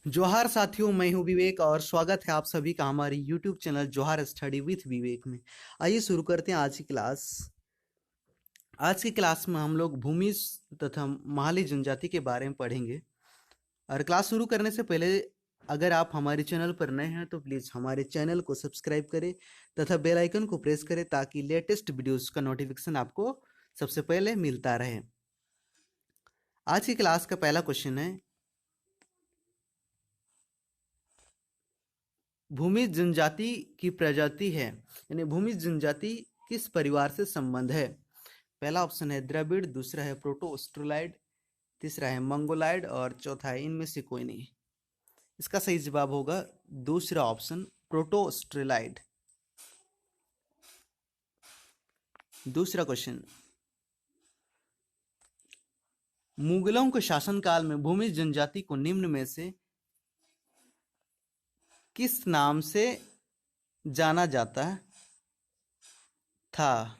जोहार साथियों, मैं हूं विवेक और स्वागत है आप सभी का हमारे YouTube चैनल जोहार स्टडी विथ विवेक में। आइए शुरू करते हैं आज की क्लास। आज की क्लास में हम लोग भूमि तथा महाली जनजाति के बारे में पढ़ेंगे। और क्लास शुरू करने से पहले अगर आप हमारे चैनल पर नए हैं तो प्लीज़ हमारे चैनल को सब्सक्राइब करें तथा बेल आइकन को प्रेस करें ताकि लेटेस्ट वीडियोस का नोटिफिकेशन आपको सबसे पहले मिलता रहे। आज की क्लास का पहला क्वेश्चन है, भूमि जनजाति की प्रजाति है, यानी भूमि जनजाति किस परिवार से संबंध है। पहला ऑप्शन है द्रविड़, दूसरा है प्रोटो ऑस्ट्रेलाइड, तीसरा है मंगोलाइड और चौथा है इनमें से कोई नहीं। इसका सही जवाब होगा दूसरा ऑप्शन प्रोटो ऑस्ट्रेलाइड। दूसरा क्वेश्चन, मुगलों के शासनकाल में भूमि जनजाति को निम्न में से किस नाम से जाना जाता था।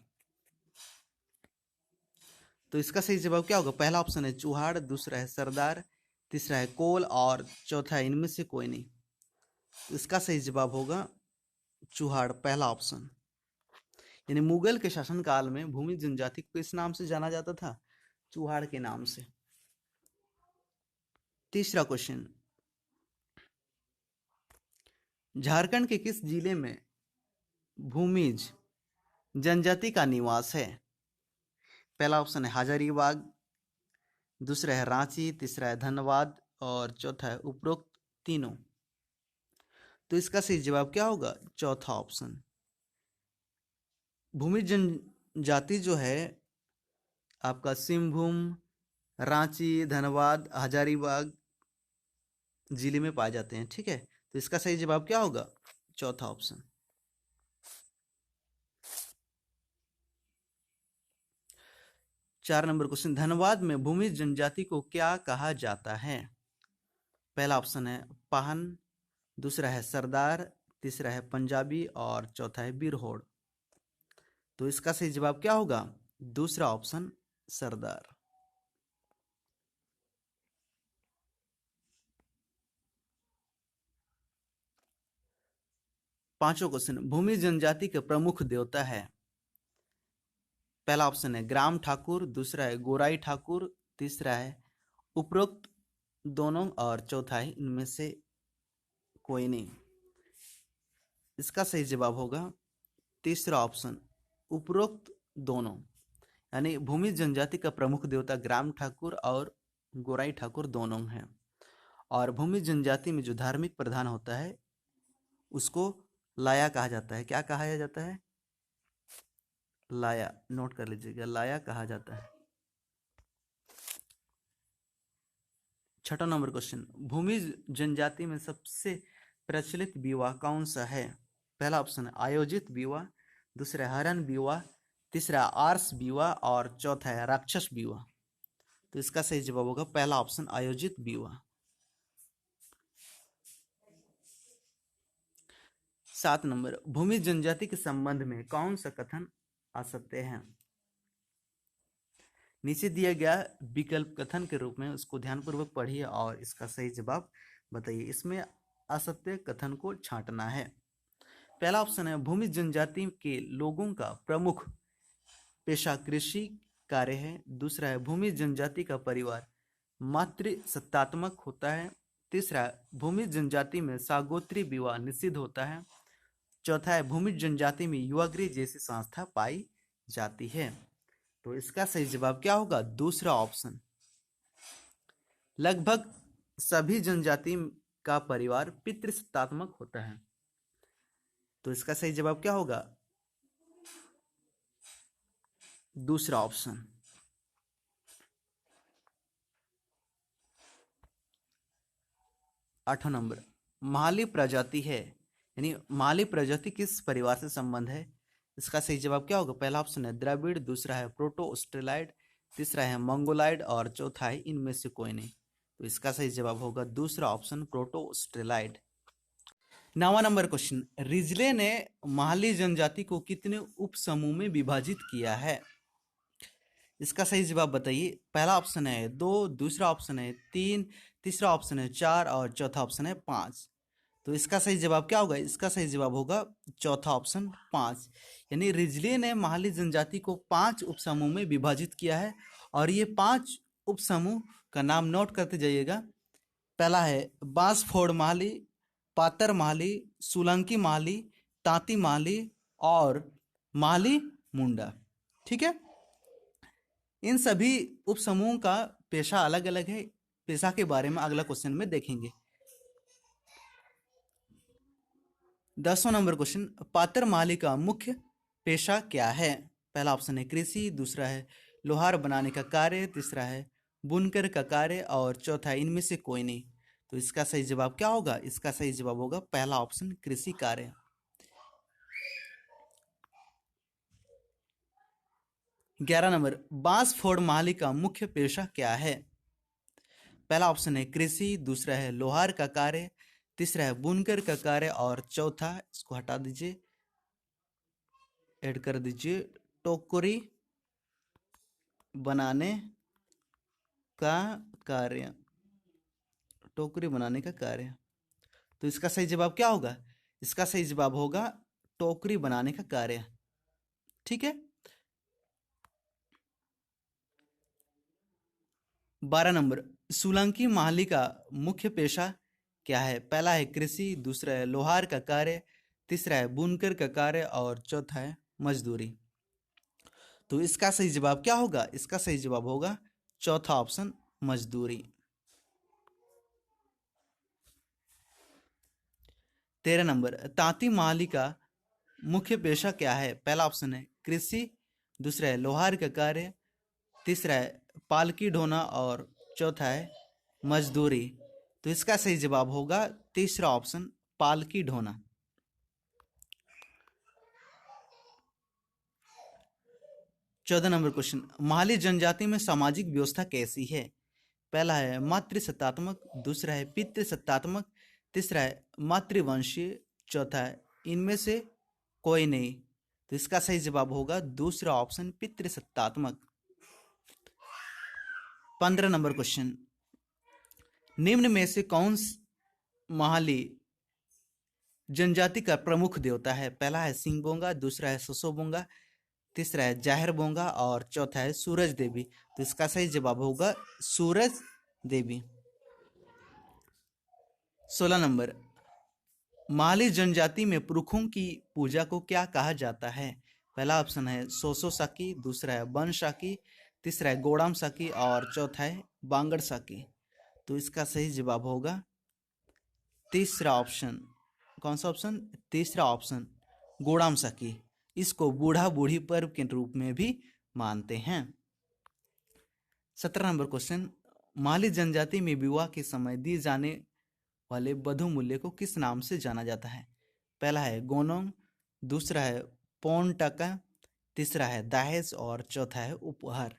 तो इसका सही जवाब क्या होगा। पहला ऑप्शन है चूहाड़, दूसरा है सरदार, तीसरा है कोल और चौथा है इनमें से कोई नहीं। तो इसका सही जवाब होगा चूहाड़, पहला ऑप्शन। यानी मुगल के शासनकाल में भूमि जनजाति को किस नाम से जाना जाता था, चूहाड़ के नाम से। तीसरा क्वेश्चन, झारखंड के किस जिले में भूमिज जनजाति का निवास है। पहला ऑप्शन है हजारीबाग, दूसरा है रांची, तीसरा है धनबाद और चौथा है उपरोक्त तीनों। तो इसका सही जवाब क्या होगा, चौथा ऑप्शन। भूमि जनजाति जो है आपका सिंहभूम, रांची, धनबाद, हजारीबाग जिले में पाए जाते हैं। ठीक है, तो इसका सही जवाब क्या होगा, चौथा ऑप्शन। चार नंबर क्वेश्चन, धनबाद में भूमि जनजाति को क्या कहा जाता है। पहला ऑप्शन है पाहन, दूसरा है सरदार, तीसरा है पंजाबी और चौथा है बिरहोड़। तो इसका सही जवाब क्या होगा, दूसरा ऑप्शन सरदार। पांचों क्वेश्चन, भूमि जनजाति के प्रमुख देवता है। पहला ऑप्शन है ग्राम ठाकुर, दूसरा है गोराई ठाकुर, तीसरा है उपरोक्त दोनों और चौथा है इनमें से कोई नहीं। इसका सही जवाब होगा तीसरा ऑप्शन, उपरोक्त दोनों। यानी भूमि जनजाति का प्रमुख देवता ग्राम ठाकुर और गोराई ठाकुर दोनों हैं। और भूमि जनजाति में जो धार्मिक प्रधान होता है उसको लाया कहा जाता है। क्या कहा जाता है, लाया, नोट कर लीजिएगा, लाया कहा जाता है। छठा नंबर क्वेश्चन, भूमि जनजाति में सबसे प्रचलित विवाह कौन सा है। पहला ऑप्शन है आयोजित विवाह, दूसरा है हरण विवाह, तीसरा आर्स विवाह और चौथा है राक्षस विवाह। तो इसका सही जवाब होगा पहला ऑप्शन आयोजित विवाह। सात नंबर, भूमि जनजाति के संबंध में कौन सा कथन असत्य है। नीचे दिया गया विकल्प कथन के रूप में उसको ध्यानपूर्वक पढ़िए और इसका सही जवाब बताइए। इसमें असत्य कथन को छांटना है। पहला ऑप्शन है भूमि जनजाति के लोगों का प्रमुख पेशा कृषि कार्य है, दूसरा है भूमि जनजाति का परिवार मातृ सत्तात्मक होता है, तीसरा भूमि जनजाति में सागोत्री विवाह निषिद्ध होता है, चौथा है भूमि जनजाति में युवागृह जैसी संस्था पाई जाती है। तो इसका सही जवाब क्या होगा, दूसरा ऑप्शन। लगभग सभी जनजाति का परिवार पितृसत्तात्मक होता है। तो इसका सही जवाब क्या होगा, दूसरा ऑप्शन। आठवां नंबर, माली प्रजाति है, यानी माली प्रजाति किस परिवार से संबंध है। इसका सही जवाब क्या होगा। पहला ऑप्शन है द्रविड़, दूसरा है प्रोटो ऑस्ट्रेलाइड, तीसरा है मंगोलाइड और चौथा है इनमें से कोई नहीं। तो इसका सही जवाब होगा दूसरा ऑप्शन प्रोटो ऑस्ट्रेलाइड। 9वां नंबर क्वेश्चन, रिजले ने माली जनजाति को कितने उप समूह में विभाजित किया है। इसका सही जवाब बताइए। पहला ऑप्शन है 2, दूसरा ऑप्शन है 3, तीसरा ऑप्शन है 4 और चौथा ऑप्शन है 5। तो इसका सही जवाब क्या होगा? इसका सही जवाब होगा चौथा ऑप्शन 5। यानी रिजले ने महाली जनजाति को 5 उपसमूह में विभाजित किया है और ये 5 उपसमूह का नाम नोट करते जाइएगा। पहला है बांसफोड़ महाली, पातर महाली, सोलंकी महाली, तांती महाली और महाली मुंडा। ठीक है, इन सभी उपसमूहों का पेशा अलग अलग है। पेशा के बारे में अगला क्वेश्चन में देखेंगे। 10वां नंबर क्वेश्चन, पातर माली का मुख्य पेशा क्या है? पहला ऑप्शन है कृषि, दूसरा है लोहार बनाने का कार्य, तीसरा है बुनकर का कार्य और चौथा इनमें से कोई नहीं। तो इसका सही जवाब क्या होगा? इसका सही जवाब होगा पहला ऑप्शन कृषि कार्य। 11 नंबर, बांसफोड़ माली का मुख्य पेशा क्या है? पहला ऑप्शन है कृषि, दूसरा है लोहार का कार्य, तीसरा है बुनकर का कार्य और चौथा, इसको हटा दीजिए, ऐड कर दीजिए, टोकरी बनाने का कार्य। टोकरी बनाने का कार्य। तो इसका सही जवाब क्या होगा? इसका सही जवाब होगा टोकरी बनाने का कार्य। ठीक है। 12 नंबर, सोलंकी माली का मुख्य पेशा क्या है? पहला है कृषि, दूसरा है लोहार का कार्य, तीसरा है बुनकर का कार्य और चौथा है मजदूरी। तो इसका सही जवाब क्या होगा? इसका सही जवाब होगा चौथा ऑप्शन मजदूरी। 13 नंबर, तांती माली का मुख्य पेशा क्या है? पहला ऑप्शन है कृषि, दूसरा है लोहार का कार्य, तीसरा है पालकी ढोना और चौथा है मजदूरी। तो इसका सही जवाब होगा तीसरा ऑप्शन पालकी ढोना। 14 नंबर क्वेश्चन, माली जनजाति में सामाजिक व्यवस्था कैसी है? पहला है मातृसत्तात्मक, दूसरा है पितृसत्तात्मक, तीसरा है मातृवंशीय, चौथा है इनमें से कोई नहीं। तो इसका सही जवाब होगा दूसरा ऑप्शन पितृसत्तात्मक। 15 नंबर क्वेश्चन, निम्न में से कौन महाली जनजाति का प्रमुख देवता है? पहला है सिंहबोंगा, दूसरा है ससोबोंगा, तीसरा है जाहिर बोंगा और चौथा है सूरज देवी। तो इसका सही जवाब होगा सूरज देवी। 16 नंबर, माली जनजाति में पुरखों की पूजा को क्या कहा जाता है? पहला ऑप्शन है सोसो साकी, दूसरा है बन साकी, तीसरा है गोड़ाम साकी और चौथा है बांगड़ साकी। तो इसका सही जवाब होगा तीसरा ऑप्शन। कौन सा ऑप्शन? तीसरा ऑप्शन गोड़ाम साकी। इसको बूढ़ा बूढ़ी पर्व के रूप में भी मानते हैं। 17 नंबर क्वेश्चन, माली जनजाति में विवाह के समय दिए जाने वाले वधु मूल्य को किस नाम से जाना जाता है? पहला है गोनोंग, दूसरा है पौन टका, तीसरा है दहेज और चौथा है उपहार।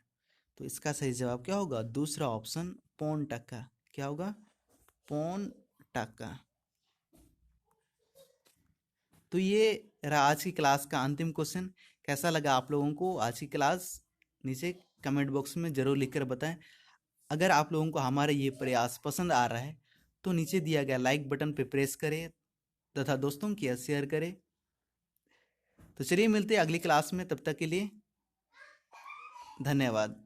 तो इसका सही जवाब क्या होगा? दूसरा ऑप्शन पौन टका। क्या होगा? पौन टका। तो ये रहा आज की क्लास का अंतिम क्वेश्चन। कैसा लगा आप लोगों को आज की क्लास? नीचे कमेंट बॉक्स में ज़रूर लिखकर बताएं। अगर आप लोगों को हमारा ये प्रयास पसंद आ रहा है तो नीचे दिया गया लाइक बटन पर प्रेस करें तथा दोस्तों की शेयर करें। तो चलिए मिलते हैं अगली क्लास में, तब तक के लिए धन्यवाद।